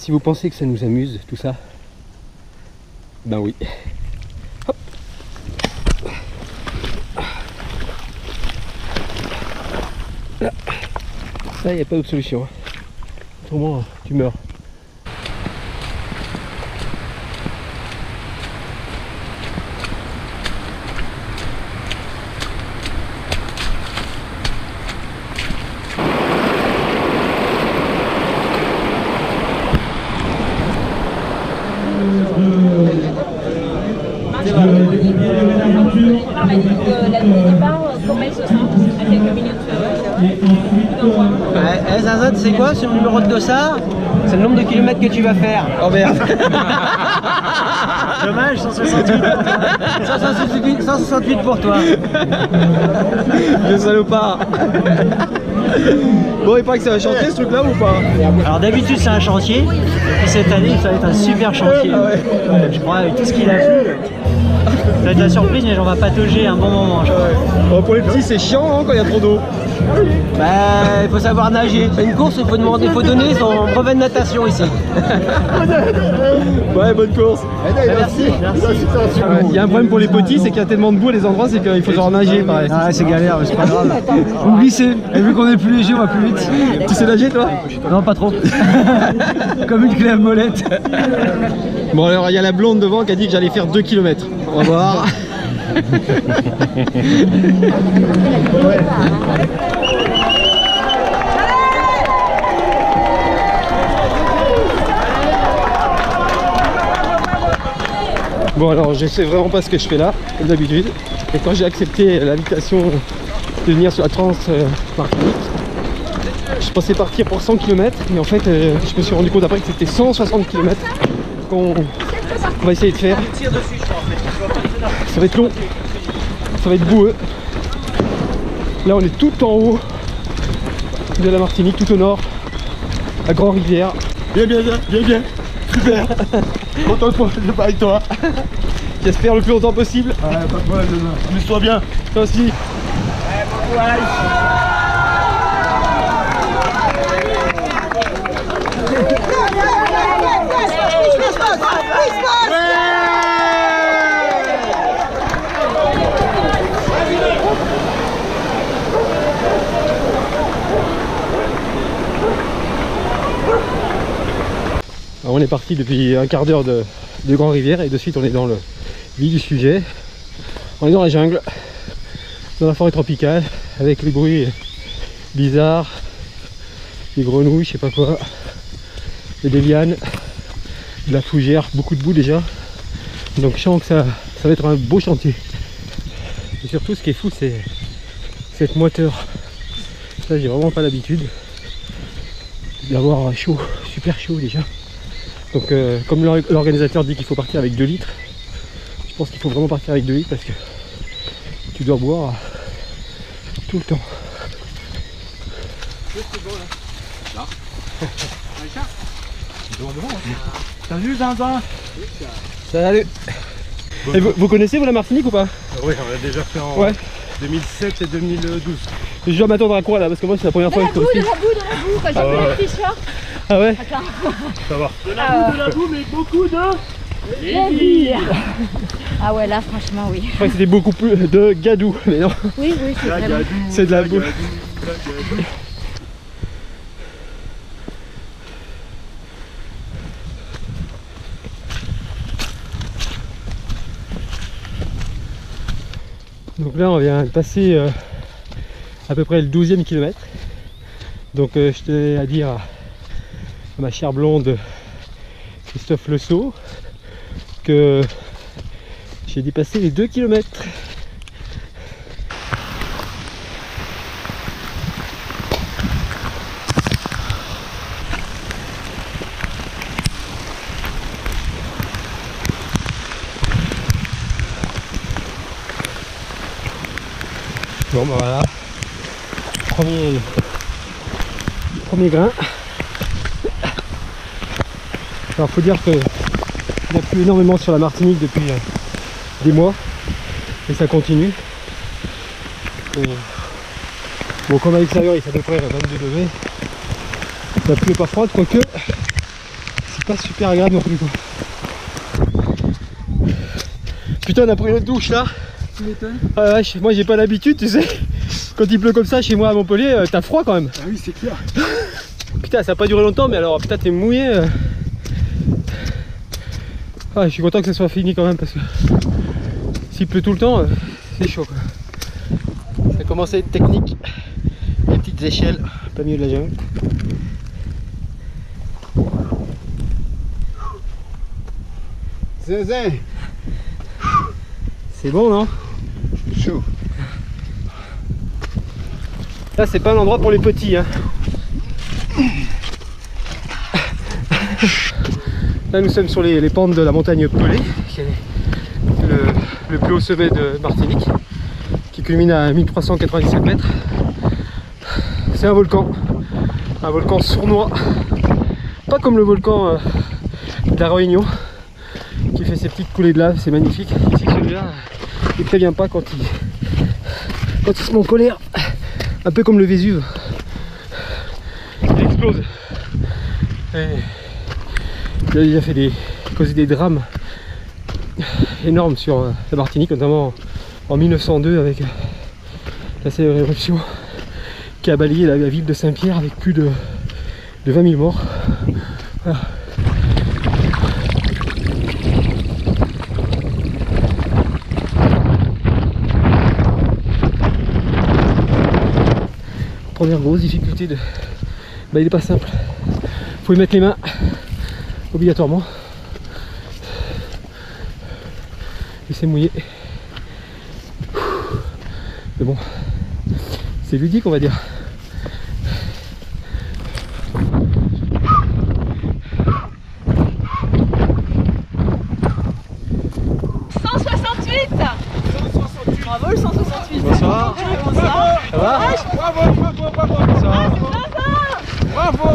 si vous pensez que ça nous amuse tout ça, ben oui. Hop. Là. Ça, il n'y a pas d'autre solution. Autrement, tu meurs. La ligne départ commence à quelques minutes. Zaza, tu sais quoi, ce numéro de dossard, c'est le nombre de kilomètres que tu vas faire. Oh merde. Dommage, 168 pour toi. 168 pour toi. Le salopard. Bon, il paraît que ça va chanter ce truc là ou pas? Alors d'habitude c'est un chantier, et puis cette année ça va être un super chantier. Ah ouais. Je crois avec tout ce qu'il a plu. Ça va être la surprise, mais on va patauger un bon moment. Je crois. Bon, pour les petits c'est chiant hein, quand il y a trop d'eau. Bah, il faut savoir nager. Une course, il faut donner son brevet de natation ici. Ouais, bonne course. Merci. Il y a un problème pour les petits, c'est qu'il y a tellement de boue à des endroits, c'est qu'il faut genre nager pareil. Ah ouais, c'est galère, mais c'est pas grave. Vous glissez, et vu qu'on est plus léger, on va plus vite. Tu sais nager toi? Non, pas trop. Comme une clé à molette. Bon alors il y a la blonde devant qui a dit que j'allais faire 2 km. On va voir. Bon alors je sais vraiment pas ce que je fais là, comme d'habitude. Et quand j'ai accepté l'invitation de venir sur la Trans-Martinique, je pensais partir pour 100 km, mais en fait je me suis rendu compte après que c'était 160 km qu'on va essayer de faire. Ça va être long, ça va être boueux. Là on est tout en haut de la Martinique, tout au nord, à Grand-Rivière. Bien, super. Content de pas avec toi. J'espère le plus longtemps possible. Ouais, pas de problème, amuse-toi bien. Toi aussi. Alors on est parti depuis un quart d'heure de Grand-Rivière et de suite on est dans le vif du sujet. On est dans la jungle, dans la forêt tropicale, avec les bruits bizarres, des grenouilles, je sais pas quoi, des lianes, de la fougère, beaucoup de boue déjà. Donc je sens que ça va être un beau chantier. Et surtout ce qui est fou c'est cette moiteur. Ça j'ai vraiment pas l'habitude d'avoir chaud, super chaud déjà. Donc comme l'organisateur dit qu'il faut partir avec 2 litres, je pense qu'il faut vraiment partir avec 2 litres parce que tu dois boire tout le temps. T'as vu Zinzin? Salut. Et vous connaissez vous la Martinique ou pas? Oui, on l'a déjà fait en 2007 et 2012. Je dois m'attendre à quoi là? Parce que moi c'est la première fois que je fais aussi. De la boue, quand j'ai pris le t-shirt. Ah ouais? Ça va. De la boue, mais beaucoup de... Ah ouais, là franchement oui. Je crois que c'était beaucoup plus de gadou, mais non. Oui, c'est vraiment... C'est de la boue. Donc là on vient de passer à peu près le 12e kilomètre. Donc je tenais à dire à ma chère blonde Christophe Le Sceau que j'ai dépassé les 2 km. Bon bah voilà, premier grain. Alors faut dire que il a plu énormément sur la Martinique depuis des mois et ça continue. Et bon, comme à l'extérieur il fait à peu près 22 degrés, ça pleut pas froid, quoique si pas super agréable non plus quoi. Putain, on a pris notre douche là. Tu m'étonnes. Ah ouais, moi j'ai pas l'habitude, tu sais. Quand il pleut comme ça chez moi à Montpellier, t'as froid quand même. Ah oui, c'est clair. Putain, ça a pas duré longtemps, mais alors putain, t'es mouillé. Ah, je suis content que ça soit fini quand même parce que s'il pleut tout le temps, c'est chaud quoi. Ça commence à être technique. Les petites échelles, pas mieux de la jungle. Zinzin. C'est bon non? Chaud. Là c'est pas un endroit pour les petits hein. Là nous sommes sur les pentes de la montagne Pelée, qui est le plus haut sommet de Martinique, qui culmine à 1397 mètres. C'est un volcan sournois, pas comme le volcan de la Réunion qui fait ses petites coulées de lave, c'est magnifique. Ici celui-là, il prévient pas quand il se met en colère, un peu comme le Vésuve, il explose. Et il a déjà fait causé des drames énormes sur la Martinique, notamment en 1902 avec la célèbre éruption qui a balayé la ville de Saint-Pierre avec plus de 20 000 morts. Voilà. Première grosse difficulté il n'est pas simple. Faut y mettre les mains obligatoirement. Et c'est mouillé. Mais bon, c'est ludique on va dire. Bravo le 168. Bonsoir. Bonsoir. Ça va? Bravo, bravo, bravo. Bonsoir. Bravo.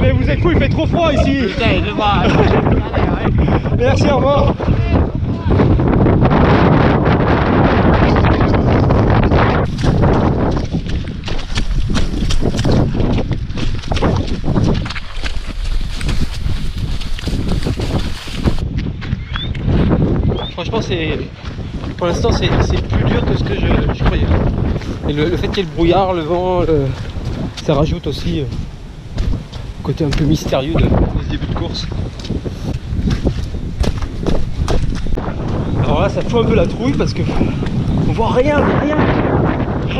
Mais vous êtes fous, il fait trop froid ici. Putain, je vois. Merci, au revoir. Franchement, pour l'instant c'est plus dur que ce que je croyais. Et le fait qu'il y ait le brouillard, le vent, ça rajoute aussi côté un peu mystérieux de ce début de course. Alors là ça fout un peu la trouille parce que on voit rien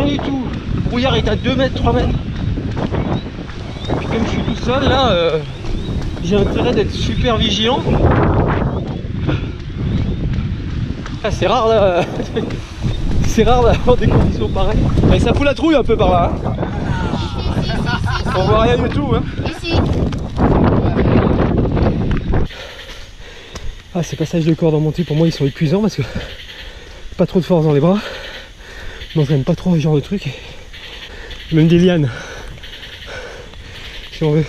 du tout. Le brouillard est à 2 mètres, 3 mètres. Et puis comme je suis tout seul là, j'ai intérêt d'être super vigilant. Ah, c'est rare là. C'est rare d'avoir des conditions pareilles. Mais ça fout la trouille un peu par là. Hein. On voit rien du tout. Hein. Ici. Ah, ces passages de corde en montée pour moi ils sont épuisants parce que pas trop de force dans les bras. Je m'entraîne pas trop ce genre de truc. Même des lianes. Si on veut.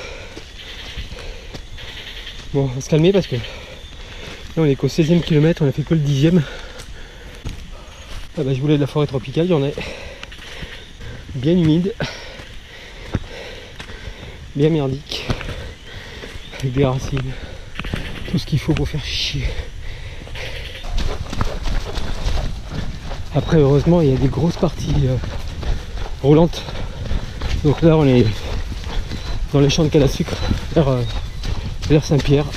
Bon, on va se calmer parce que là on est qu'au 16e kilomètre, on a fait que le 10e. Ah bah, je voulais de la forêt tropicale, j'en ai. Bien humide. Bien merdique. Avec des racines. Tout ce qu'il faut pour faire chier. Après heureusement il y a des grosses parties roulantes. Donc là on est dans les champs de canne à sucre vers Saint-Pierre.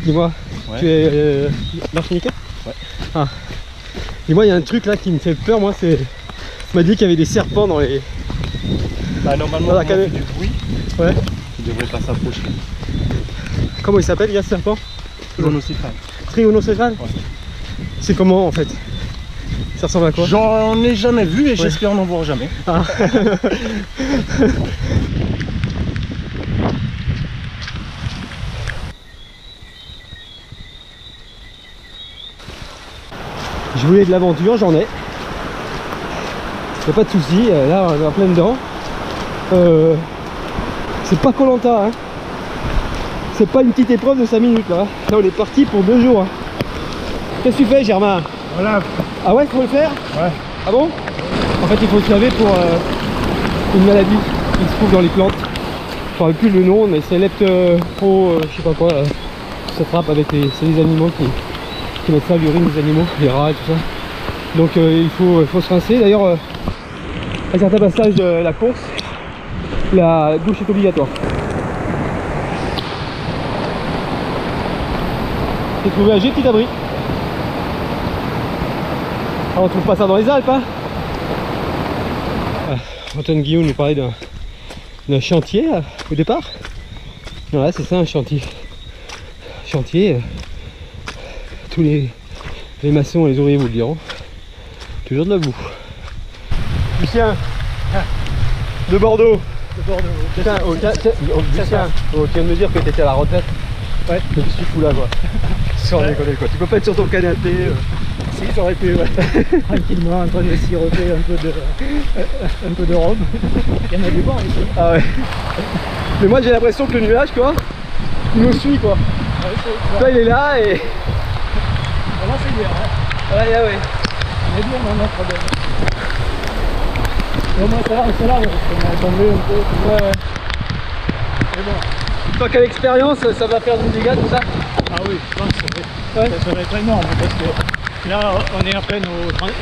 Dis-moi, ouais. Tu es martiniquais? Ouais. Ah. Dis-moi, il y a un truc là qui me fait peur, moi, c'est... On m'a dit qu'il y avait des serpents dans les... Bah normalement, dans la canne... du bruit. Ouais. Tu devrais pas s'approcher. Comment il s'appelle, il y a ce serpent? Trionocéphale. Trionocéphale? Ouais. C'est comment en fait? Ça ressemble à quoi? J'en ai jamais vu et ouais. J'espère n'en voir jamais. Ah. Je voulais de l'aventure, j'en ai. Y'a pas de souci, là on est en plein dedans. C'est pas Koh-Lanta, hein. C'est pas une petite épreuve de 5 minutes là. Là on est parti pour 2 jours. Hein. Qu'est-ce que tu fais, Germain? Voilà. Ah ouais, faut le faire? Ouais. Ah bon? En fait il faut se laver pour une maladie qui se trouve dans les plantes. Je ne me rappelle plus le nom, mais c'est leptro, je sais pas quoi. Ça frappe avec c'est les animaux qui mettent ça, l'urine des animaux, les rats et tout ça. Donc il faut se rincer. D'ailleurs à certains passages de la course, la douche est obligatoire. J'ai trouvé un petit abri. Ah, on trouve pas ça dans les Alpes, hein. Antoine Guillaume nous parlait d'un chantier là, au départ. Voilà, c'est ça un chantier. Chantier, tous les maçons et les ouvriers vous le diront. Toujours de la boue. Lucien, de Bordeaux. Lucien, tu viens de me dire que tu étais à la retraite. Ouais. Je suis fou là quoi. Sans déconner quoi. Tu peux pas être sur ton canapé. Si, j'aurais pu, ouais. Tranquillement, en train de siroter un peu de rhum. Il y en a du bon ici. Ah ouais. Mais moi j'ai l'impression que le nuage, quoi, il nous suit quoi. Ouais, toi il est là et... Voilà, c'est bien, hein. Ouais, ouais. On est bien dans notre problème. Au moins c'est là, parce qu'on a tombé un peu. Ouais, ouais. Mais bon. Toi quelle expérience, ça va faire du dégât tout ça? Ah oui, je pense que ça va être énorme parce que là on est à peine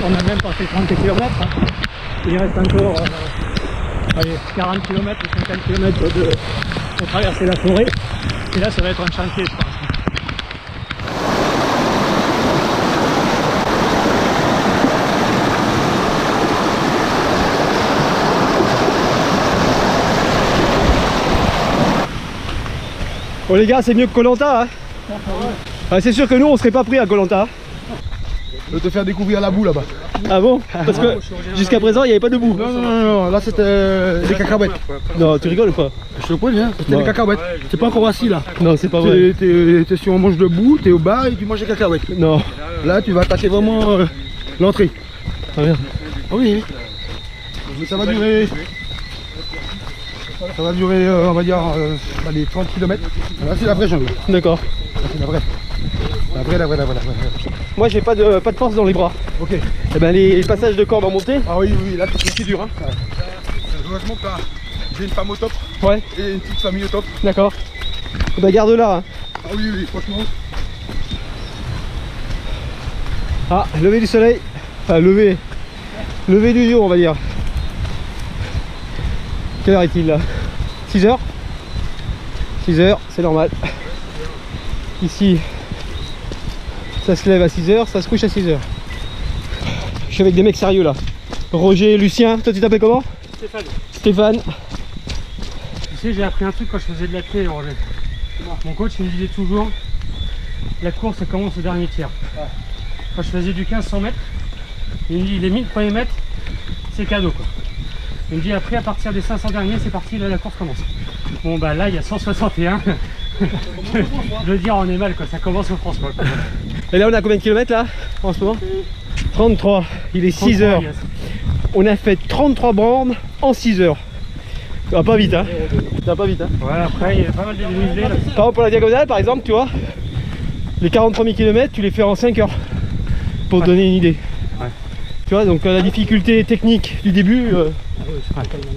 on a même passé 30 km. Hein. Il reste encore allez, 40 km ou 50 km pour traverser la forêt. Et là ça va être un chantier je pense. Bon les gars, c'est mieux que Koh-Lanta hein. Ah, c'est sûr que nous on serait pas pris à Koh-Lanta. Je vais te faire découvrir la boue là-bas. Ah bon? Parce que jusqu'à présent il n'y avait pas de boue. Non, là c'était des cacahuètes. Non, tu rigoles ou pas? Je te connais, c'était des cacahuètes. T'es pas encore assis là. Non, c'est pas vrai. T'es sur un manche de boue, t'es au bas et tu manges des cacahuètes. Non. Là tu vas attaquer vraiment l'entrée. Ah merde. Ah oui. Mais ça va durer. Ça va durer, on va dire, les 30 km. Là c'est la vraie jungle. D'accord. Là c'est la vraie. La vraie. Moi j'ai pas de force dans les bras. Ok. Et ben les passages de corde en montée. Ah oui, là c'est dur hein. Heureusement que j'ai une femme au top. Ouais. Et une petite famille au top. D'accord. Et ben garde là. Hein. Ah oui, franchement. Ah, lever du soleil. Enfin lever du jour on va dire. Quelle heure est-il là? 6 h? 6 h, c'est normal. Ici, ça se lève à 6 h, ça se couche à 6 h. Je suis avec des mecs sérieux là. Roger, Lucien, toi tu t'appelles comment? Stéphane. Tu sais, j'ai appris un truc quand je faisais de l'athlé, Roger. Mon coach il me disait toujours la course ça commence au dernier tiers. Quand je faisais du 1500 mètres, il me dit les 1000 premiers mètres c'est cadeau quoi. Il me dit après à partir des 500 derniers c'est parti, là la course commence. Bon bah là il y a 161. Je veux dire on est mal quoi, ça commence au François quoi. Et là on a combien de kilomètres là en ce moment? 33, il est 6 h. Yes. On a fait 33 bornes en 6 h. Ça va pas vite hein. Ça va pas vite hein. Ouais après il y a pas mal de dénivelé là. Par exemple pour la diagonale par exemple tu vois, les 43 000 km tu les fais en 5 h. Pour te donner une idée. Ouais. Tu vois donc la difficulté technique du début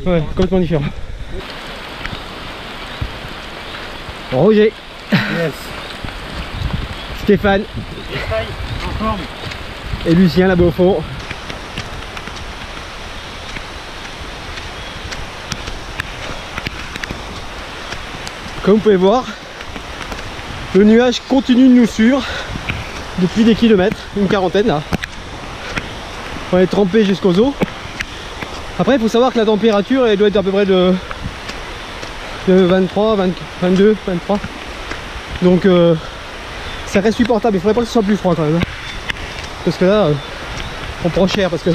ouais, complètement différent. Roger. Yes. Stéphane. En forme. Et Lucien là-bas au fond. Comme vous pouvez voir, le nuage continue de nous suivre depuis des kilomètres, une quarantaine là. On est trempé jusqu'aux os. Après il faut savoir que la température elle doit être à peu près de 23, 22, 23. Donc ça reste supportable, il faudrait pas que ce soit plus froid quand même. Parce que là, on prend cher parce que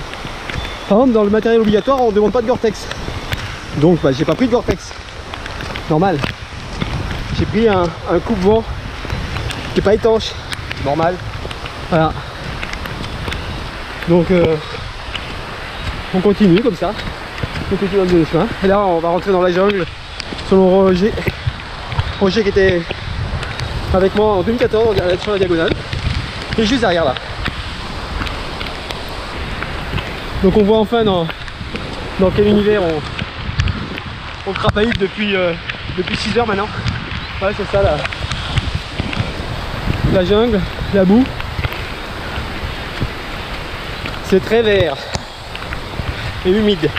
par exemple dans le matériel obligatoire on ne demande pas de Gore-Tex. Donc bah, j'ai pas pris de Gore-Tex. Normal. J'ai pris un coupe-vent qui n'est pas étanche. Normal. Voilà. Donc on continue comme ça. On continue dans le chemin. Et là on va rentrer dans la jungle selon Roger. Roger qui était avec moi en 2014 sur la diagonale. Et juste derrière là. Donc on voit enfin dans quel univers on crapahute depuis 6 heures maintenant. Ouais, c'est ça, la jungle, la boue. C'est très vert et humide.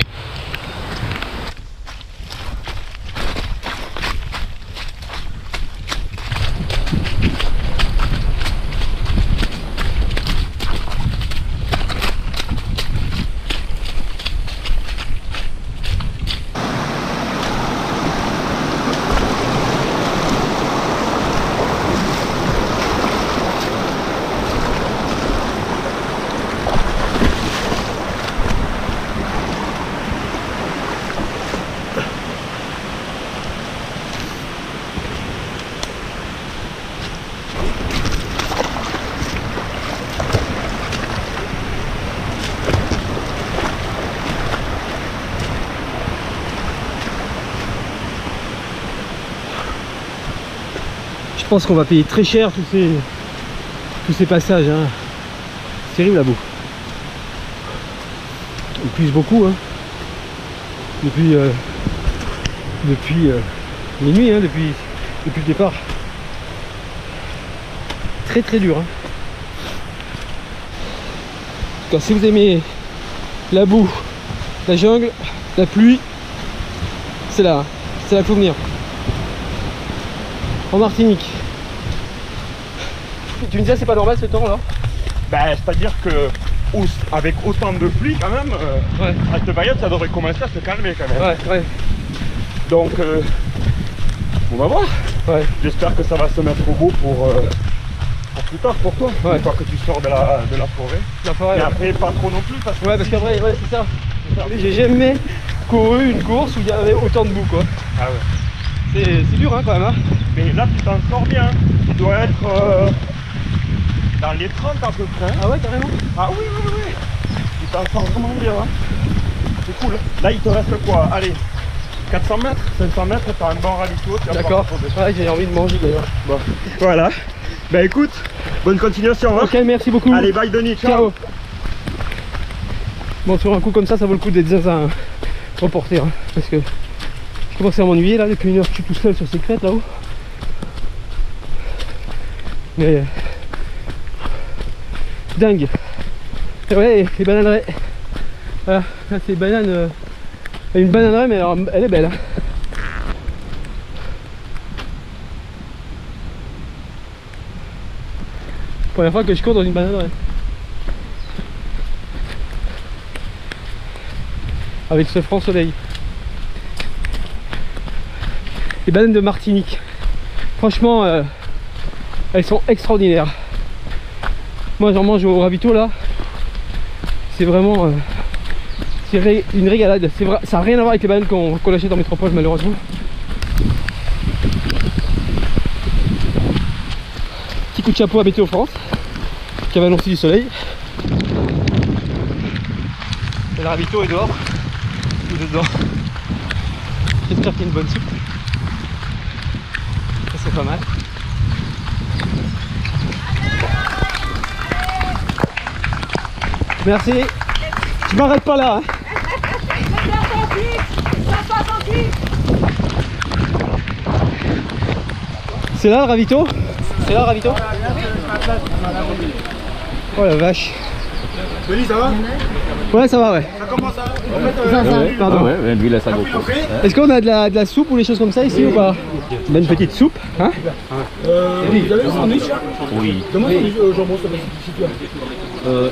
Je pense qu'on va payer très cher tous ces passages, hein. C'est terrible la boue. Il pluie beaucoup, hein. Depuis minuit, hein, depuis le départ. Très très dur, hein. En tout cas, si vous aimez la boue, la jungle, la pluie, c'est là qu'il faut venir. En Martinique. Tu me disais c'est pas normal ce temps là? Ben, c'est-à-dire que avec autant de pluie quand même, ouais. à cette période ça devrait commencer à se calmer quand même. Ouais. Donc on va voir. Ouais. J'espère que ça va se mettre au beau pour plus tard pour toi. Ouais. Une fois que tu sors de la forêt. La forêt. Et Ouais. après pas trop non plus parce que. Ouais, parce qu'après, ouais, c'est ça. J'ai jamais couru une course où il y avait autant de boue quoi. Ah ouais. C'est dur hein quand même hein. Mais là tu t'en sors bien. Tu dois être dans les 30 à peu près. Ah ouais carrément. Ah oui. Tu t'en sors vraiment bien. Hein. C'est cool. Là il te reste quoi? Allez, 400 mètres, 500 mètres, t'as un bon ravito. D'accord. Ouais, j'ai envie de manger d'ailleurs. Bon. Voilà. Bah écoute, bonne continuation. Hein. Ok, merci beaucoup. Allez, bye Denis, ciao. Ciao. Bon, sur un coup comme ça vaut le coup d'être dans un reporter hein, parce que je commence à m'ennuyer là depuis une heure que je suis tout seul sur ces crêtes là-haut. Mais dingue. Et ouais, les bananeraies. Voilà, là c'est banane. Une bananeraie mais alors, elle est belle. Hein. Première fois que je cours dans une bananeraie. Avec ce franc soleil. Les bananes de Martinique. Franchement, elles sont extraordinaires. Moi j'en mange au ravito là. C'est vraiment une régalade. Ça n'a rien à voir avec les bananes qu'on achète en métropole malheureusement. Petit coup de chapeau à Météo France qui avait annoncé du soleil. Et le ravito est dehors. Ou dedans. J'espère qu'il y a une bonne soupe. Ça c'est pas mal. Merci. Je m'arrête pas là. Hein. C'est là le ravito? C'est là le ravito? Oh la vache. Denis, ça va? Ouais, ça va, ouais. Ça commence à. Pardon. Ouais, lui, il a sa GoPro. Est-ce qu'on a de la soupe ou des choses comme ça ici ou pas? Une petite soupe, hein? Vous avez un sandwich? Oui. Comment ça dit jambon ça va situer?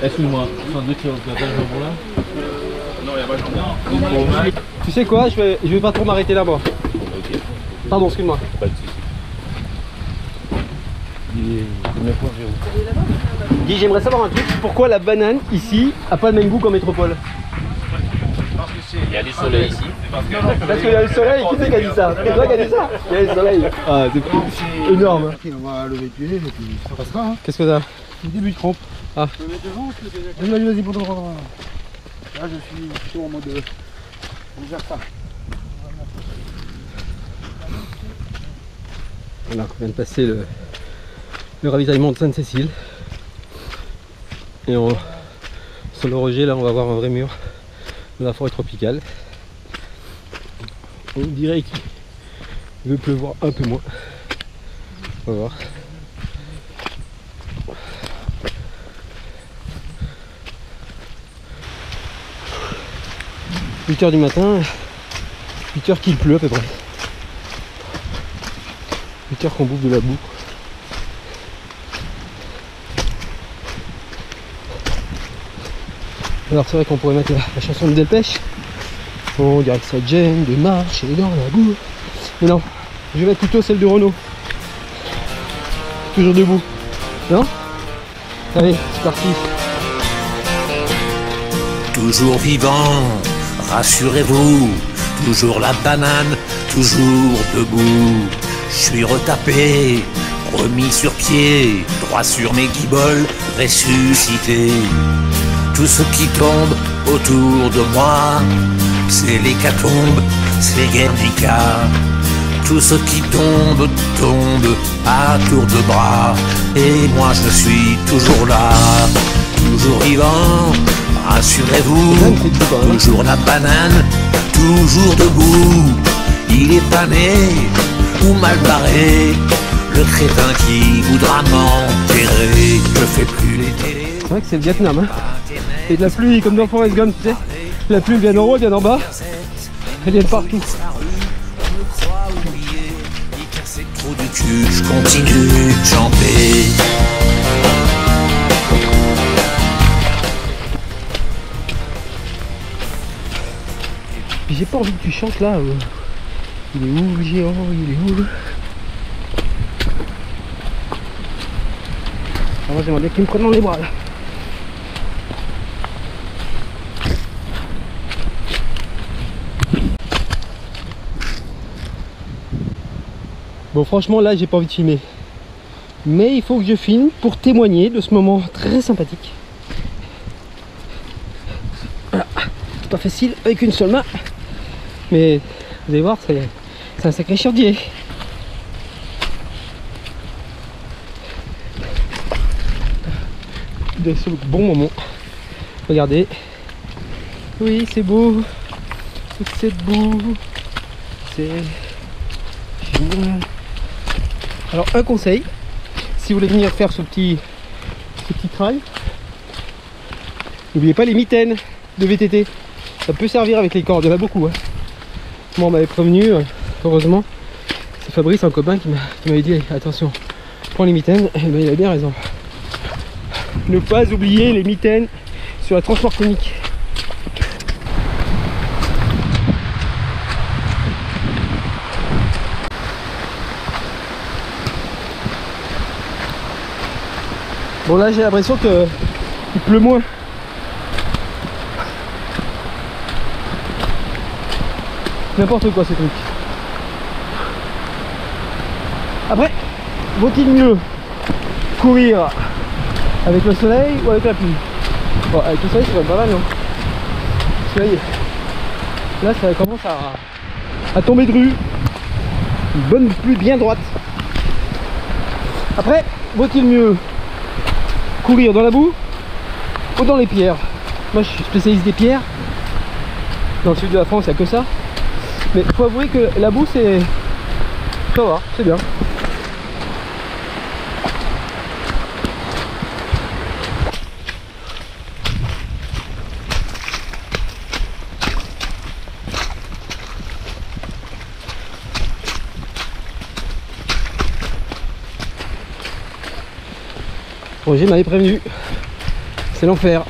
Excuse-moi, sandwich au jambon là? Non, il n'y a pas de jambon. Tu sais quoi? Je vais pas trop m'arrêter là, moi. Pardon, excuse-moi. Pas de soucis. Guy, j'aimerais savoir un truc. Pourquoi la banane ici a pas le même goût qu'en métropole? Il y a du soleil ici. Parce qu'il y a le soleil. Qui c'est qui a dit ça? C'est toi qui a dit ça? Il y a le soleil. Ah, c'est énorme. On va lever le pied et puis ça passera. Hein. Qu'est-ce que t'as? C'est le début de crampe. Ah. Je me mets devant, vas-y, pour te rendre. Là, je suis plutôt en mode. On gère ça. Voilà, on vient de passer le ravitaillement de Sainte-Cécile. Et on Sur le Roger, là on va voir un vrai mur de la forêt tropicale. On dirait qu'il veut pleuvoir un peu moins. On va voir. « 8 h du matin, 8 h qu'il pleut à peu près. 8 h qu'on bouffe de la boue. Alors c'est vrai qu'on pourrait mettre la chanson de Delpech. On dirait que ça gêne de marcher dans la boue. Mais non, je vais mettre plutôt celle de Renault. Toujours debout. Non? Allez, c'est parti. Toujours vivant, rassurez-vous, toujours la banane, toujours debout. Je suis retapé, remis sur pied, droit sur mes guiboles, ressuscité. Tout ce qui tombe autour de moi, c'est l'hécatombe, c'est Guernica. Tout ce qui tombe, tombe à tour de bras. Et moi je suis toujours là, toujours vivant, rassurez-vous, toujours la banane, toujours debout. Il est pas né ou mal barré, le crétin qui voudra m'enterrer. Je fais plus les télés. C'est vrai que c'est le Vietnam, hein. Et de la pluie comme dans Forrest Gump, tu sais. La pluie vient en haut, vient en bas. Elle vient de partout. Trou du cul, je continue de chanter. Puis j'ai pas envie que tu chantes là. Il est où le géant? Il est où? Alors j'aimerais bien qu'il me prenne dans les bras là. Bon franchement là j'ai pas envie de filmer. Mais il faut que je filme pour témoigner de ce moment très sympathique. Voilà. C'est pas facile avec une seule main. Mais vous allez voir, c'est un sacré chantier. C'est le bon moment. Regardez. Oui, c'est beau. Toute cette boue. C'est génial. Alors un conseil, si vous voulez venir faire ce petit trail, n'oubliez pas les mitaines de VTT. Ça peut servir avec les cordes, il y en a beaucoup. Hein. Moi on m'avait prévenu, heureusement. C'est Fabrice, un copain, qui m'avait dit attention, prends les mitaines. Et ben, il a bien raison. Ne pas oublier les mitaines sur la transport technique. Bon là j'ai l'impression qu'il pleut moins. N'importe quoi ces trucs. Après, vaut-il mieux courir avec le soleil ou avec la pluie? Bon, avec le soleil c'est pas mal, non? Le soleil, là ça commence à tomber de rue. Une bonne pluie bien droite. Après, vaut-il mieux courir dans la boue ou dans les pierres? Moi je suis spécialiste des pierres. Dans le sud de la France il n'y a que ça. Mais il faut avouer que la boue c'est... ça va, c'est bien. Roger m'avait prévenu, c'est l'enfer.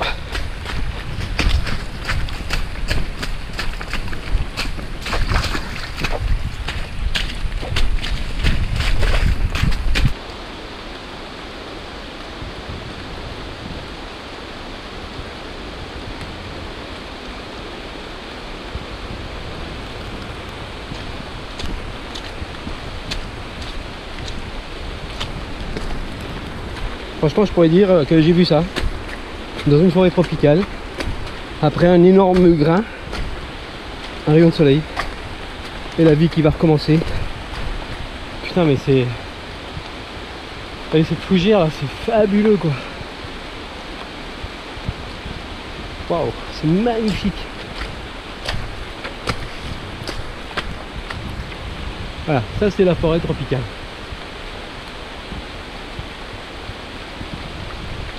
Franchement je pourrais dire que j'ai vu ça dans une forêt tropicale après un énorme grain, un rayon de soleil et la vie qui va recommencer. Putain mais c'est... Allez, cette fougère là c'est fabuleux quoi. Waouh, c'est magnifique. Voilà, ça c'est la forêt tropicale.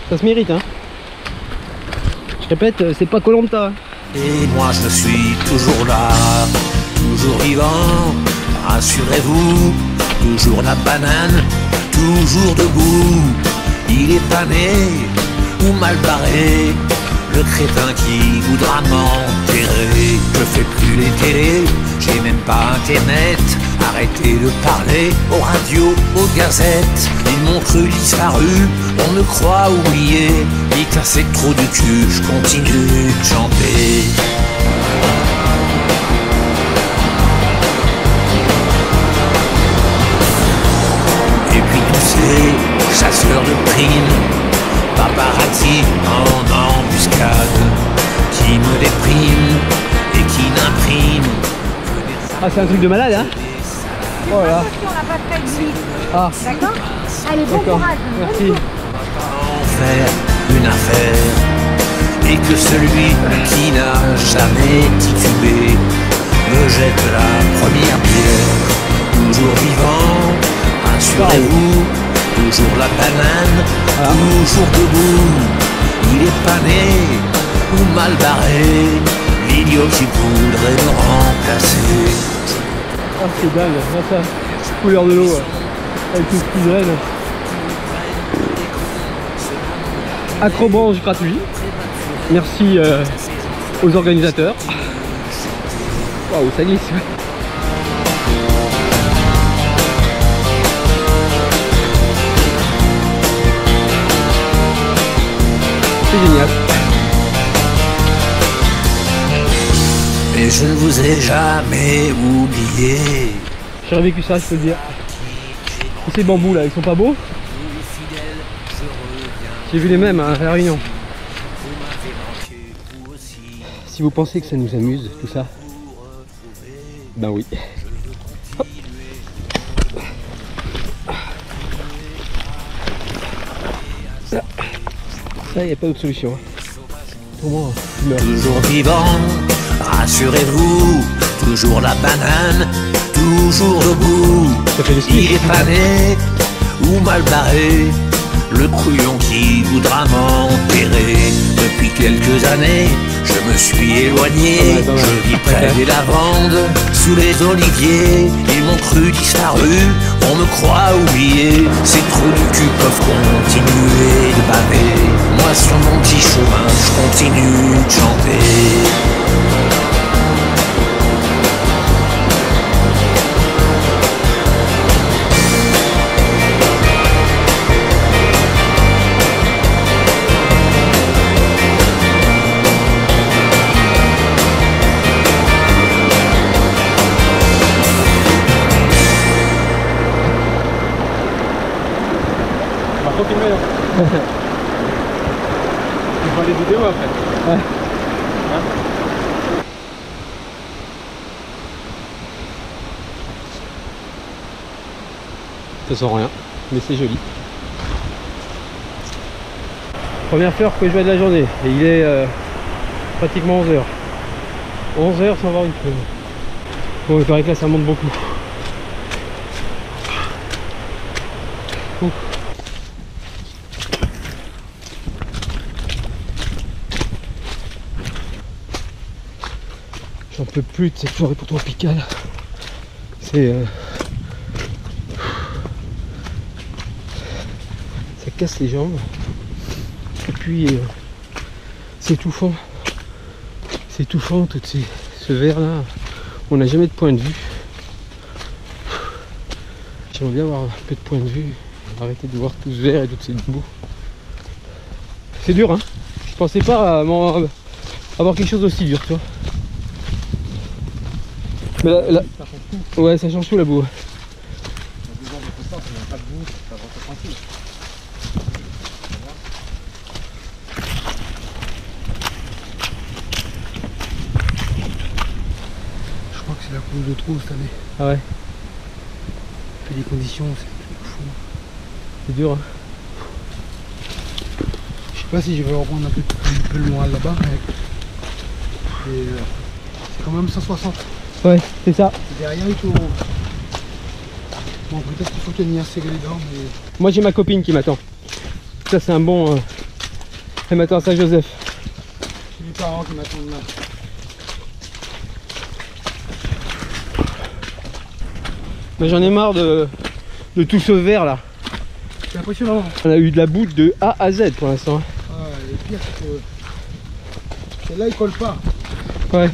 Ça se mérite, hein. Je répète, c'est pas Koh-Lanta. Et moi je suis toujours là, toujours vivant, rassurez-vous, toujours la banane, toujours debout. Il est pas né ou mal barré, le crétin qui voudra m'enterrer. Je fais plus les télés, j'ai même pas internet. Arrêtez de parler aux radios, aux gazettes. Ils m'ont cru disparu, on me croit oublié. Il cassait trop du cul, je continue de chanter. Et puis tous ces chasseurs de primes, paparazzi en embuscade, qui me dépriment et qui n'impriment. Ah, c'est un truc de malade, hein. Voilà. On n'a pas fait de limite. Ah, D'accord? Allez, bon d'accord. courage. Merci. En faire une affaire, et que celui qui n'a jamais titubé me jette la première pierre. Toujours vivant, rassurez-vous, toujours la banane, toujours debout. Il est pas né ou mal barré, l'idiot qui voudrait me remplacer. Ah, c'est dingue, là, ça, couleur de l'eau, avec tout ce qui draine. Acrobranche gratuit. Merci aux organisateurs. Waouh, ça glisse. C'est génial. Mais je ne vous ai jamais oublié. J'aurais vécu ça, je peux le dire. Et ces bambous là, ils sont pas beaux? J'ai vu les mêmes à La Réunion. Si vous pensez que ça nous amuse, tout ça, ben oui. Hop. Ça, il n'y a pas d'autre solution. Pour moi, je meurs. Toujours vivant, rassurez-vous, toujours la banane, toujours debout. Ça fait des Il slips. est pas né ou mal barré, le couillon qui voudra m'enterrer. Depuis quelques années, je me suis éloigné. Je vis près des lavandes, sous les oliviers. Ils m'ont cru disparu, on me croit oublié. Ces trous du cul peuvent continuer de baver. Moi sur mon petit chemin, je continue de chanter. On va continuer là. On va les vidéos après. Ouais. Ça sent rien, mais c'est joli. Première fleur que je vois de la journée, et il est pratiquement 11 h. 11 h sans voir une fleur. Bon, il paraît que là ça monte beaucoup. Ouf. J'en peux plus de cette forêt tropicale. C'est ça casse les jambes. Et puis c'est étouffant. C'est étouffant tout ce verre là. On n'a jamais de point de vue. J'aimerais bien avoir un peu de point de vue. Arrêter de voir tout ce verre et toute cette boue. C'est dur, hein. Je pensais pas avoir quelque chose d'aussi dur, tu vois. Mais là, ouais, ça change tout la boue. Je crois que c'est la course de trop cette année. Ah ouais. Il fait des conditions, c'est fou. C'est dur, hein. sais pas si je vais reprendre un peu loin là-bas. C'est quand même 160. Ouais, c'est ça. Derrière, il faut... Bon, peut-être qu'il faut tenir serré les dents, mais... Moi j'ai ma copine qui m'attend. Ça c'est un bon... Elle m'attend à Saint-Joseph. C'est mes parents qui m'attendent là. Mais j'en ai marre de tout ce verre là. C'est impressionnant. On a eu de la boue de A à Z pour l'instant. Ah, le pire c'est que... Celle-là, il colle pas. Ouais.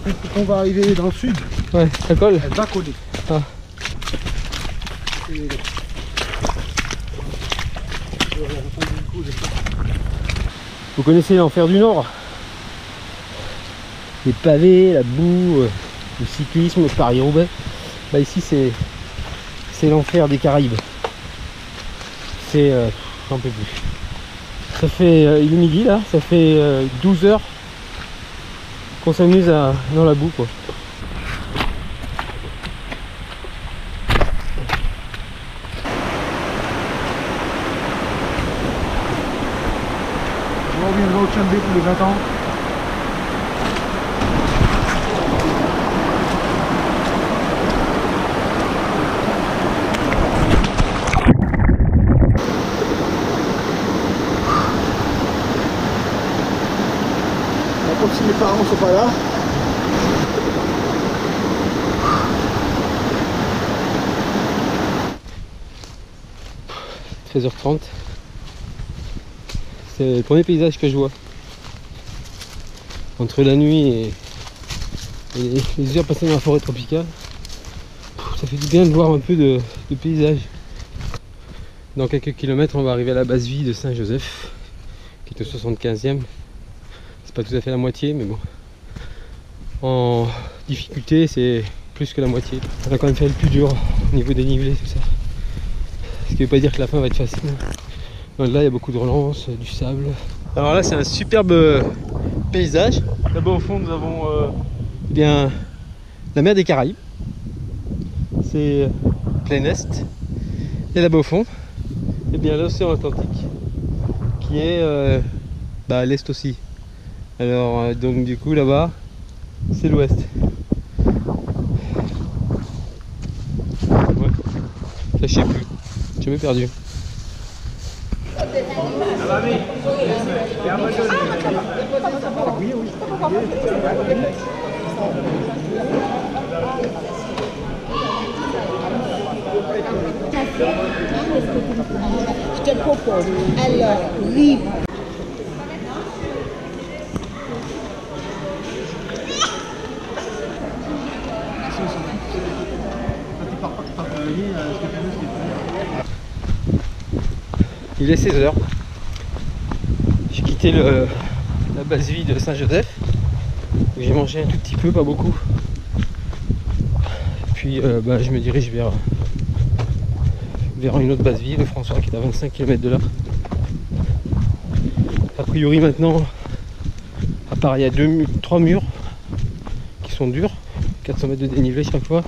Quand on va arriver dans le sud, Ouais, ça colle. elle va coller. Ah. Et... Vous connaissez l'enfer du Nord? Les pavés, la boue, le cyclisme, le Paris-Roubaix. Bah ici c'est l'enfer des Caraïbes. C'est... j'en peux plus. Ça fait... il est midi là, ça fait 12 heures qu'on s'amuse dans la boue quoi. On reviendra au Tchambé pour les 20 ans. Comme si mes parents ne sont pas là. – 13h30. C'est le premier paysage que je vois. Entre la nuit et les heures passées dans la forêt tropicale. Ça fait du bien de voir un peu de paysage. Dans quelques kilomètres, on va arriver à la base vie de Saint-Joseph, qui est au 75e. C'est pas tout à fait la moitié, mais bon. En difficulté, c'est plus que la moitié. On a quand même fait le plus dur au niveau dénivelé, tout ça. Ce qui veut pas dire que la fin va être facile. Là, il y a beaucoup de relances, du sable. Alors là, c'est un superbe paysage. Là-bas au fond, nous avons bien la mer des Caraïbes. C'est plein est. Et là-bas au fond, et bien l'océan Atlantique, qui est à l'est aussi. Alors donc du coup là-bas, c'est l'ouest. Ouais. Ça, je sais plus. J'ai jamais perdu. Je te propose, alors, oui. Il est 16h. J'ai quitté la base vie de Saint-Joseph. J'ai mangé un tout petit peu, pas beaucoup. Puis je me dirige vers une autre base vie, le François, qui est à 25 km de là. A priori maintenant, à part il y a 3 murs qui sont durs, 400 mètres de dénivelé chaque fois.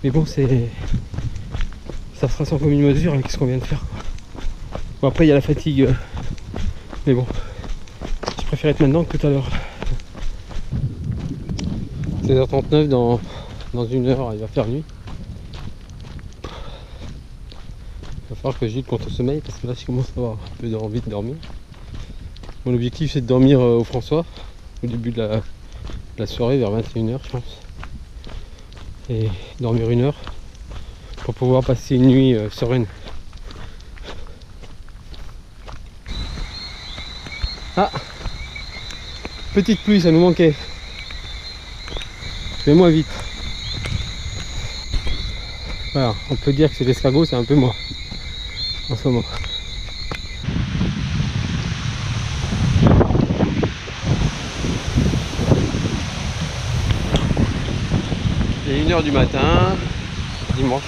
Mais bon, ça sera sans commune mesure avec ce qu'on vient de faire. Bon, après il y a la fatigue, mais bon, je préfère être maintenant que tout à l'heure. 16h39, dans une heure il va faire nuit. Il va falloir que je lutte contre le sommeil parce que là je commence à avoir un peu envie de dormir. Mon objectif c'est de dormir au François au début de la soirée vers 21h je pense. Et dormir 1 heure pour pouvoir passer une nuit sereine. Ah, petite pluie, ça nous manquait. Fais-moi vite. Voilà, on peut dire que c'est l'escargot, c'est un peu moi en ce moment. Il est 1h du matin, dimanche.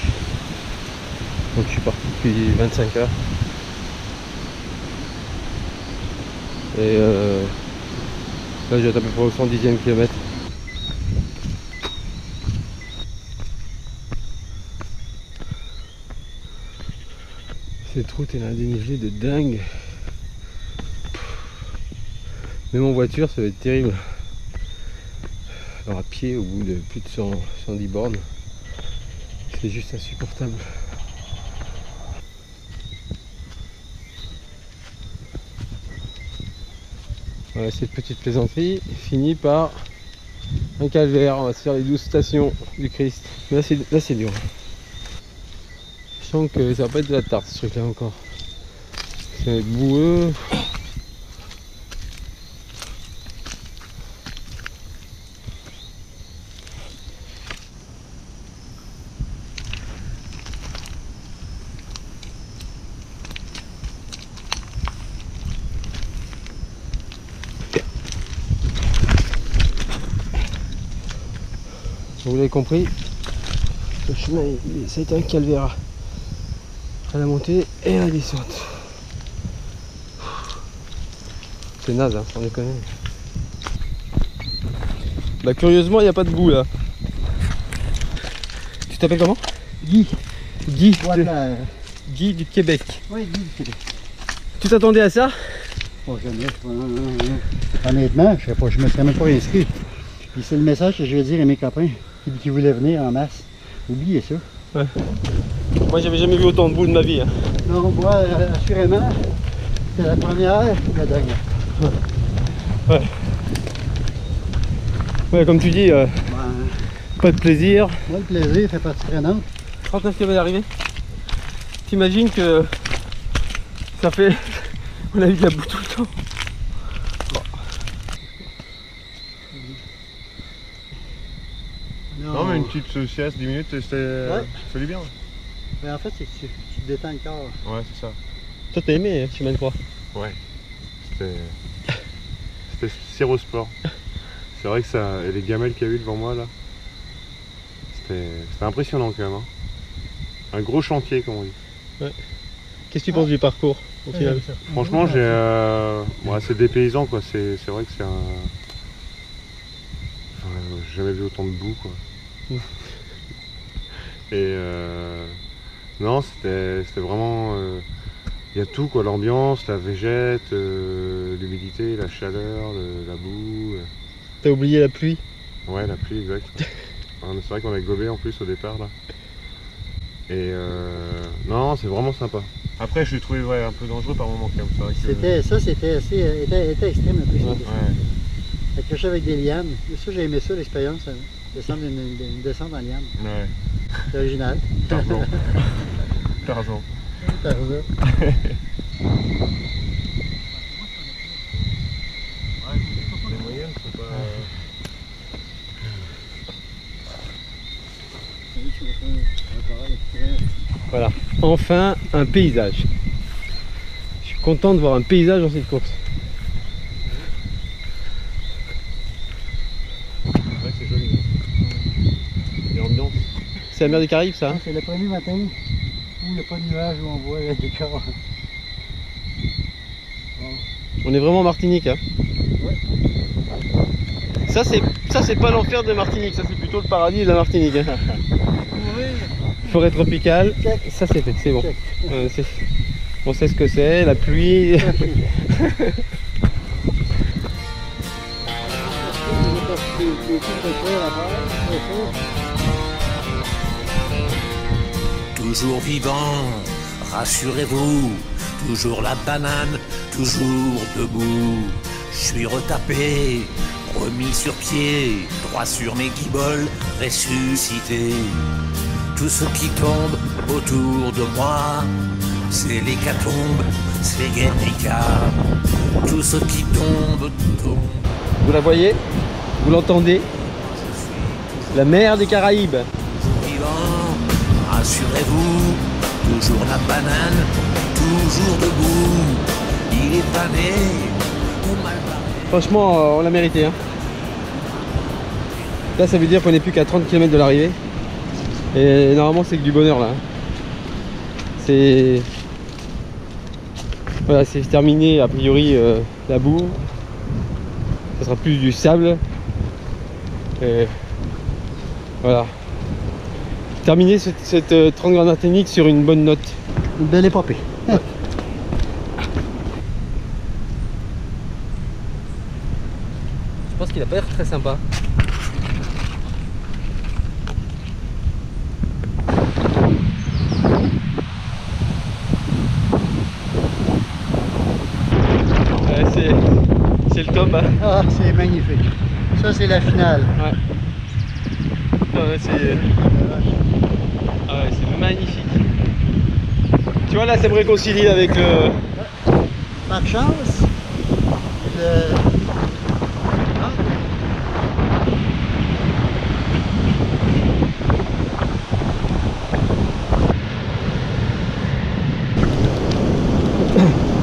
Donc je suis parti depuis 25 heures. Et là j'ai à peu près au 110e kilomètre. Cette route elle a un dénivelé de dingue. Même en voiture, ça va être terrible. Alors à pied, au bout de plus de 110 bornes, c'est juste insupportable. Voilà, cette petite plaisanterie finit par un calvaire. On va se faire les 12 stations du Christ. Mais là c'est dur. Je sens que ça va pas être de la tarte ce truc là encore. Ça va être boueux. Vous l'avez compris, le chemin ça a été un calvaire à la montée et à la descente. C'est naze, hein, sans déconner. Bah curieusement il n'y a pas de boue là. Tu t'appelles comment? Guy. Guy, Voilà. Guy du Québec. Oui, Guy du Québec. Tu t'attendais à ça? Oh, jamais. Honnêtement, je sais pas, je me serais même pas inscrit. Puis c'est le message que je vais dire à mes copains qui voulaient venir en masse. Oubliez ça. Ouais. Moi j'avais jamais vu autant de boue de ma vie. Hein. Non, moi, assurément, c'est la première et la dernière. Ouais. Ouais, comme tu dis, pas de plaisir. Moi, le plaisir fait partie prenante. 39 km d'arrivée. T'imagines que ça fait... On a eu de la boue tout le temps. Non, mais une petite sieste, 10 minutes, ça fait du bien. Mais en fait, c'est que tu te détends le corps. Ouais, c'est ça. Toi, t'as aimé chemin de croix? Ouais. C'était Cyrosport. C'est vrai que ça. Et les gamelles qu'il y a eu devant moi là. C'était impressionnant quand même. Hein. Un gros chantier, comme on dit. Ouais. Qu'est-ce que tu penses du parcours au final? Franchement, c'est dépaysant quoi. C'est vrai que c'est un. J'ai jamais vu autant de boue quoi. Et non, c'était vraiment. Il y a tout quoi, l'ambiance, la végète, l'humidité, la chaleur, la boue. T'as oublié la pluie? Ouais, la pluie, exact. C'est vrai qu'on a gobé en plus au départ là. Et non, c'est vraiment sympa. Après, je l'ai trouvé un peu dangereux par moment quand même. C'était assez extrême un peu. Ouais. Accroché avec des lianes. Ça, j'ai aimé ça l'expérience. Descendre une descente en liane. Ouais. C'est original. Tarzan. Tarzan. Tarzan. Les moyennes sont pas. Voilà, enfin un paysage. Je suis content de voir un paysage dans cette course. Ouais, c'est joli. Et l'ambiance. C'est la mer des Caraïbes ça hein? C'est le premier matin où il n'y a pas de nuages, où on voit le décor. On est vraiment en Martinique hein? Ouais. Ça c'est pas l'enfer de Martinique, ça c'est plutôt le paradis de la Martinique hein? Forêt tropicale, ça c'est fait, c'est bon. On sait ce que c'est, la pluie. Toujours vivant, rassurez-vous, toujours la banane, toujours debout. Je suis retapé, remis sur pied, droit sur mes guiboles, ressuscité. Tout ce qui tombe autour de moi, c'est l'hécatombe, c'est Guernica. Tout ce qui tombe, tombe. Vous la voyez? Vous l'entendez? La mer des Caraïbes. Vivant, rassurez-vous, toujours la banane, toujours debout. Il est pané ou mal barré. Franchement, on l'a mérité. Hein. Là, ça veut dire qu'on n'est plus qu'à 30 km de l'arrivée. Et normalement, c'est que du bonheur là. C'est. Voilà, c'est terminé a priori la boue. Ça sera plus du sable. Et voilà. Terminer cette 30 grandes Martinique sur une bonne note. Une belle épopée. pense qu'il a pas l'air très sympa. Ouais, c'est le top. Hein. Ah, c'est magnifique. Ça, c'est la finale. Ouais. Ouais, c'est magnifique. Tu vois là, ça me réconcilie avec le... Par chance, le...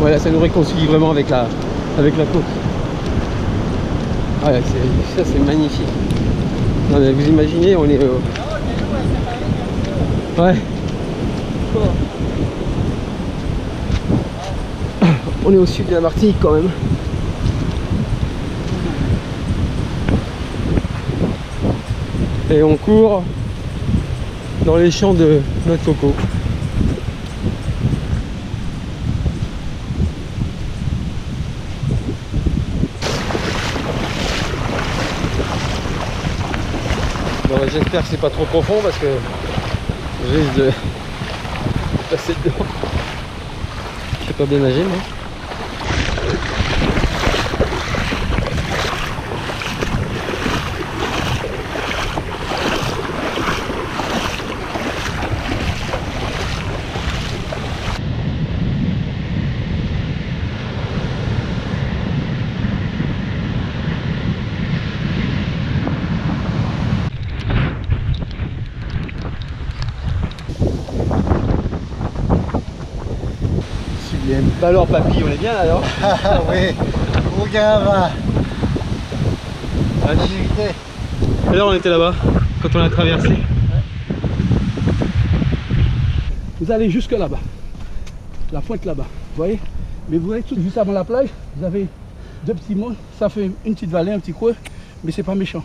Ouais, là, ça nous réconcilie vraiment avec la côte. Ouais, ça c'est magnifique. Non mais vous imaginez, on est... Ouais. On est au sud de la Martinique quand même. Et on court dans les champs de noix de coco. Bon, j'espère que c'est pas trop profond parce que je risque de passer dedans. Je sais pas bien nager moi. Bah alors papy, on est bien là alors? Ah oui, au grand vent. Et là on était là-bas, quand on a traversé. Vous allez jusque là-bas, la pointe là-bas, vous voyez? Mais vous voyez tout juste avant la plage, vous avez deux petits monts, ça fait une petite vallée, un petit creux, mais c'est pas méchant.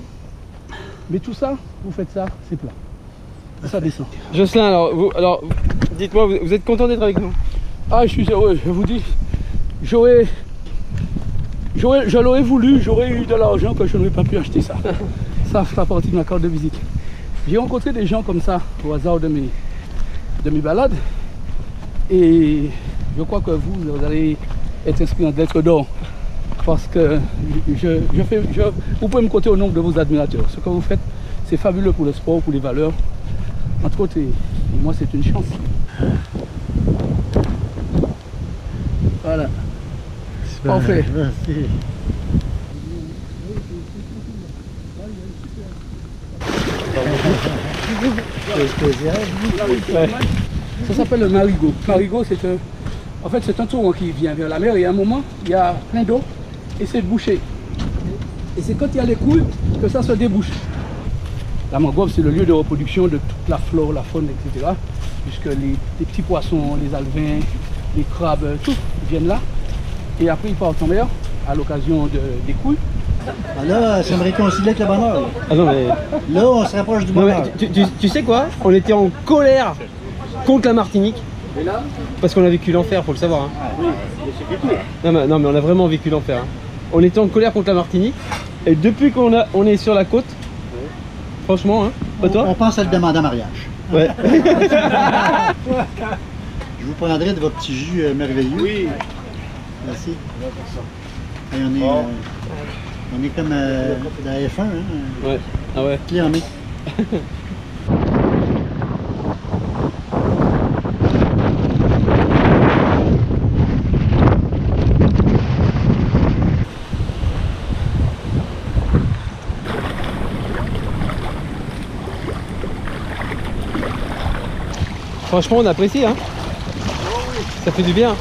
Mais tout ça, vous faites ça, c'est plat. Ça descend. Jocelyn, alors dites-moi, vous êtes content d'être avec nous? Ah, je suis heureux, je vous dis, je l'aurais voulu, j'aurais eu de l'argent que je n'aurais pas pu acheter ça. Ça fera partie de ma carte de visite. J'ai rencontré des gens comme ça au hasard de mes balades et je crois que vous allez être inspirant d'être d'or parce que vous pouvez me compter au nombre de vos admirateurs. Ce que vous faites, c'est fabuleux pour le sport, pour les valeurs. Entre autres, et moi, c'est une chance. Voilà. Parfait. Merci. Ça s'appelle le marigot. Marigot, c'est un torrent qui vient vers la mer et à un moment, il y a plein d'eau et c'est bouché. Et c'est quand il y a les couilles que ça se débouche. La mangrove, c'est le lieu de reproduction de toute la flore, la faune, etc. Puisque les petits poissons, les alevins, les crabes, tout viennent là. Et après, ils partent en mer à l'occasion des couilles. Ah là, ça me réconcilie avec le bonheur. Ah non, mais... Là, on se rapproche du bonheur. Tu sais quoi? On était en colère contre la Martinique. Parce qu'on a vécu l'enfer, faut le savoir. Hein. Oui, c'est tout. Non mais on a vraiment vécu l'enfer. Hein. On était en colère contre la Martinique. Et depuis qu'on est sur la côte, franchement, hein, pas toi? On pense à le demander en mariage. Ouais. Je vous prendrai de votre petit jus merveilleux. Oui. Merci. Et on est comme dans la F1, hein. Ouais. Ah ouais. Clé en main. Franchement, on apprécie, hein. Ça fait du bien.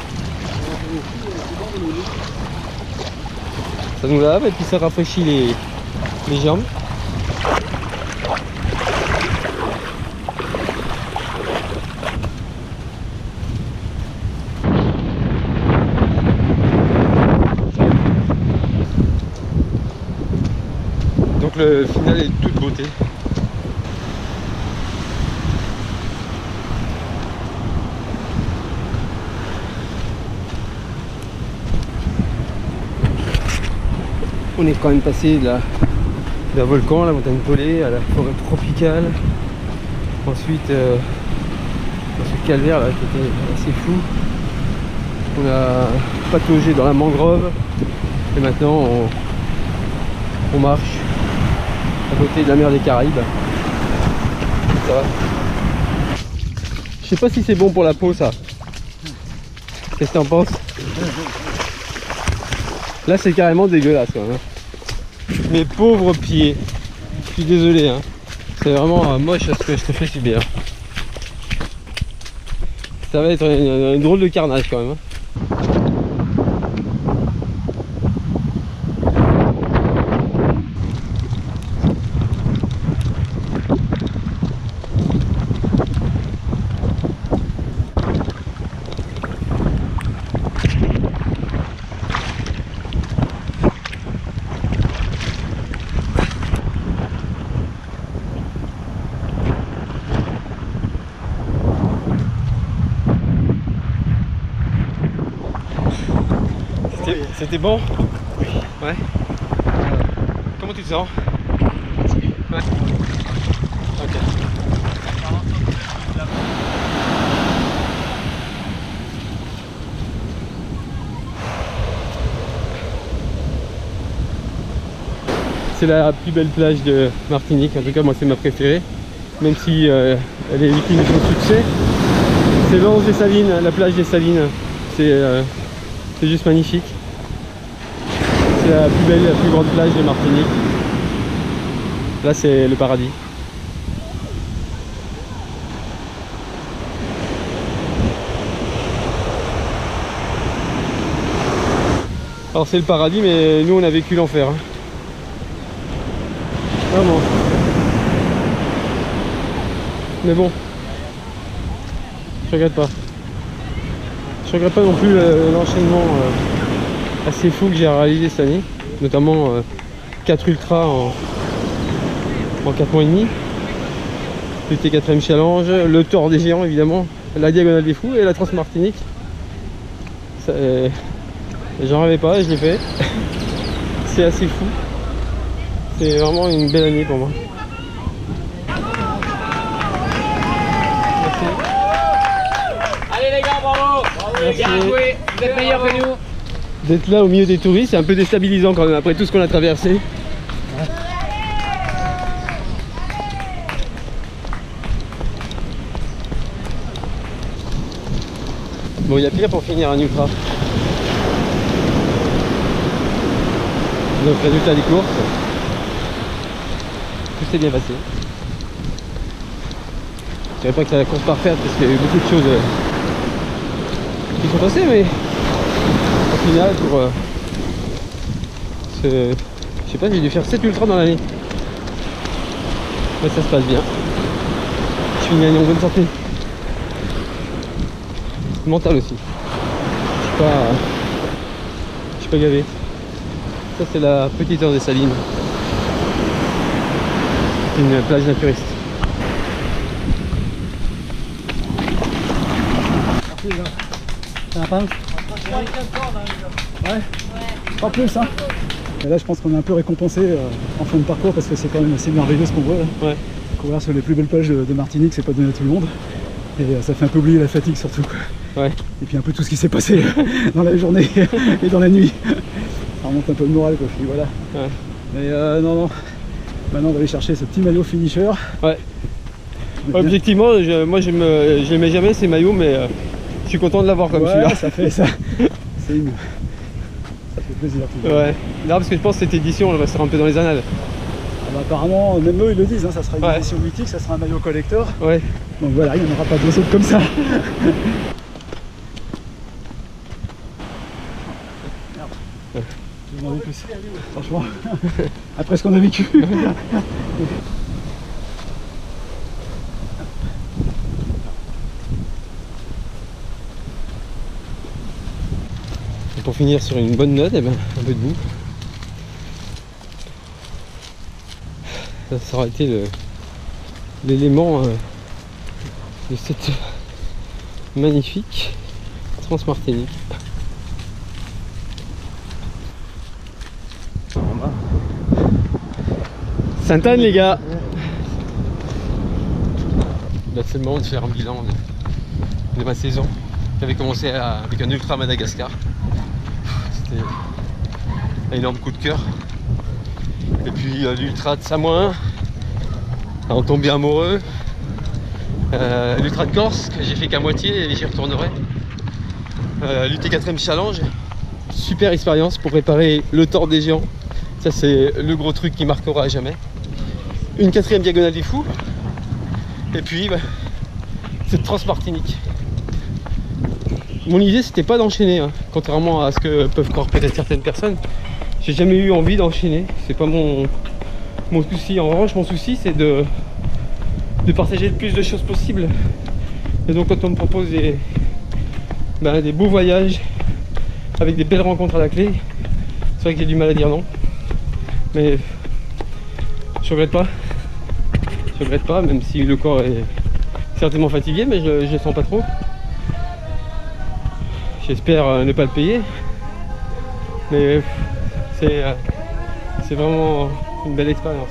Ça nous lave et puis ça rafraîchit les jambes. Donc le final est de toute beauté. On est quand même passé d'un volcan, la montagne Pelée, à la forêt tropicale. Ensuite, dans ce calvaire là qui était assez fou, on a pataugé dans la mangrove. Et maintenant, on marche à côté de la mer des Caraïbes. Ça va. Je sais pas si c'est bon pour la peau ça. Qu'est-ce que t'en penses? Là c'est carrément dégueulasse quand même. Mes pauvres pieds. Je suis désolé hein. C'est vraiment moche ce que je te fais subir. Ça va être une drôle de carnage quand même. Hein. C'était bon? Oui. Ouais. Comment tu te sens? Ouais. Ok. C'est la plus belle plage de Martinique, en tout cas moi c'est ma préférée. Même si elle est victime de son succès. C'est l'Anse des Salines, la plage des Salines. C'est juste magnifique. C'est la plus belle, la plus grande plage de Martinique. Là c'est le paradis. Alors c'est le paradis mais nous on a vécu l'enfer. Hein. Vraiment. Mais bon. Je regrette pas. Je regrette pas non plus l'enchaînement assez fou que j'ai réalisé cette année, notamment 4 ultras en 4 mois et demi, le T4M Challenge, le Tour des Géants évidemment, la Diagonale des Fous et la Transmartinique. J'en rêvais pas et je l'ai fait. C'est assez fou. C'est vraiment une belle année pour moi. Merci. Allez les gars, bravo. Merci. Bien joué, vous êtes meilleurs que nous. D'être là au milieu des touristes, c'est un peu déstabilisant quand même après tout ce qu'on a traversé. Bon, il y a pire pour finir un ultra. Donc résultat des courses, tout s'est bien passé. Je dirais pas que c'est la course parfaite parce qu'il y a eu beaucoup de choses qui sont passées, mais au final pour je sais pas, j'ai dû faire 7 ultras dans l'année. Mais ça se passe bien. Je finis l'année en bonne santé. Mental aussi. Je suis pas gavé. Ça c'est la petite heure des Salines. C'est une plage naturiste. Ça va pas? Ouais. Pas plus hein. Et là je pense qu'on est un peu récompensé en fin de parcours parce que c'est quand même assez merveilleux ce qu'on voit là. Ouais. Courir sur les plus belles plages de Martinique, c'est pas donné à tout le monde. Et ça fait un peu oublier la fatigue surtout quoi. Ouais. Et puis un peu tout ce qui s'est passé dans la journée et dans la nuit. Ça remonte un peu le moral quoi, je dis voilà. Ouais. Mais non. Maintenant on va aller chercher ce petit maillot finisher. Ouais. Objectivement, moi je n'aimais jamais ces maillots mais je suis content de l'avoir comme celui-là. Ça fait ça. C'est une... Ça fait plaisir. Ouais. Non parce que je pense que cette édition elle restera un peu dans les annales. Ah bah, apparemment, même eux ils le disent, hein, ça sera une édition mythique, ça sera un maillot collector. Ouais. Donc voilà, il n'y en aura pas deux autres comme ça. Merde. Je m'en vais plus. Franchement, après ce qu'on a vécu. Et pour finir sur une bonne note, eh ben, un peu de boue. Ça aura été l'élément de cette magnifique Transmartinique. En bas. Sainte-Anne les gars. Là c'est le moment de faire un bilan de ma saison. J'avais commencé avec un ultra Madagascar. C'était un énorme coup de cœur. Et puis l'ultra de Samoin, en tombé amoureux. L'ultra de Corse que j'ai fait qu'à moitié et j'y retournerai. L'UT4M Challenge, super expérience pour préparer le Tour des Géants. Ça c'est le gros truc qui marquera à jamais. Une 4e diagonale des fous. Et puis cette Transmartinique. Mon idée c'était pas d'enchaîner, hein, contrairement à ce que peuvent croire peut-être certaines personnes. J'ai jamais eu envie d'enchaîner, c'est pas mon souci. En revanche mon souci c'est de partager le plus de choses possible. Et donc quand on me propose des beaux voyages avec des belles rencontres à la clé, c'est vrai que j'ai du mal à dire non. Mais je regrette pas, même si le corps est certainement fatigué, mais je le sens pas trop. J'espère ne pas le payer, mais c'est vraiment une belle expérience.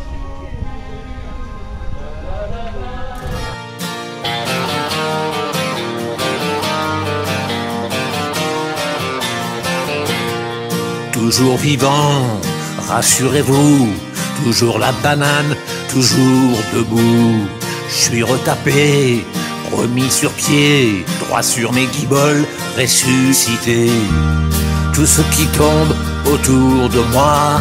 Toujours vivant, rassurez-vous, toujours la banane, toujours debout. Je suis retapé, remis sur pied, droit sur mes guiboles, ressuscité. Tout ce qui tombe autour de moi,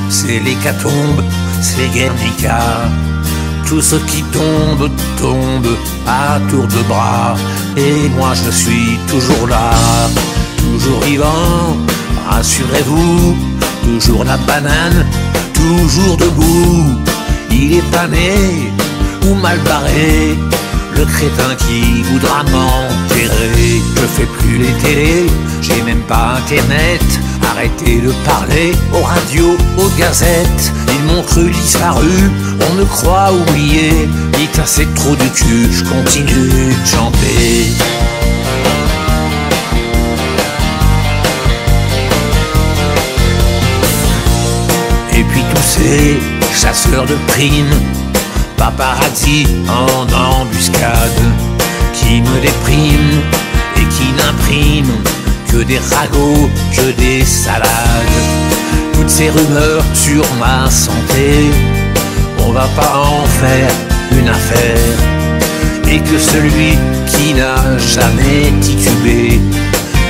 c'est l'hécatombe, c'est Guernica. Tout ce qui tombe, tombe à tour de bras. Et moi je suis toujours là, toujours vivant, rassurez-vous, toujours la banane, toujours debout. Il est pas né ou mal barré, le crétin qui voudra m'enterrer. Je fais plus les télés, j'ai même pas internet. Arrêtez de parler aux radios, aux gazettes. Ils m'ont cru disparu, on me croit oublié. Dites assez trop du cul, je continue de chanter. Et puis tous ces chasseurs de primes, paparazzi en embuscade, qui me dépriment et qui n'impriment que des ragots, que des salades. Toutes ces rumeurs sur ma santé, on va pas en faire une affaire. Et que celui qui n'a jamais titubé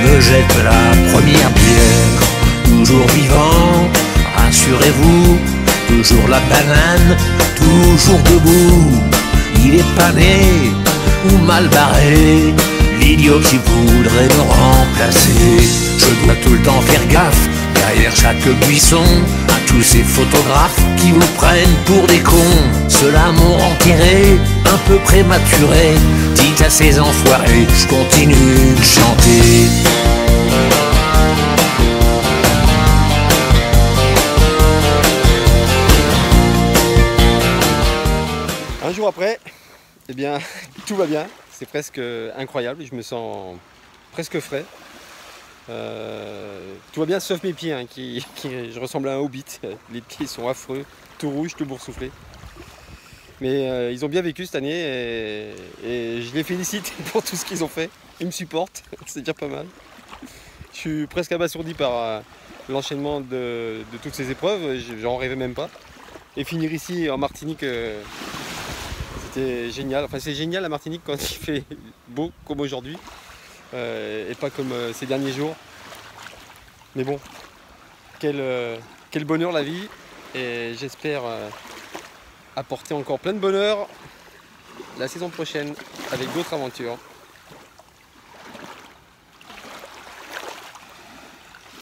me jette la première bière. Toujours vivant, rassurez-vous, toujours la banane, toujours debout. Il est pas né ou mal barré, l'idiot qui voudrait me remplacer. Je dois tout le temps faire gaffe, derrière chaque buisson, à tous ces photographes qui vous prennent pour des cons. Ceux-là m'ont enterré, un peu prématuré. Dites à ces enfoirés, je continue de chanter. Un jour après, eh bien, tout va bien. C'est presque incroyable, je me sens presque frais. Tout va bien sauf mes pieds, hein, je ressemble à un hobbit. Les pieds sont affreux, tout rouge, tout boursouflé. Mais ils ont bien vécu cette année et je les félicite pour tout ce qu'ils ont fait. Ils me supportent, c'est déjà pas mal. Je suis presque abasourdi par l'enchaînement de toutes ces épreuves, j'en rêvais même pas. Et finir ici en Martinique, c'était génial. Enfin c'est génial la Martinique quand il fait beau comme aujourd'hui et pas comme ces derniers jours. Mais bon, quel bonheur la vie, et j'espère apporter encore plein de bonheur la saison prochaine avec d'autres aventures.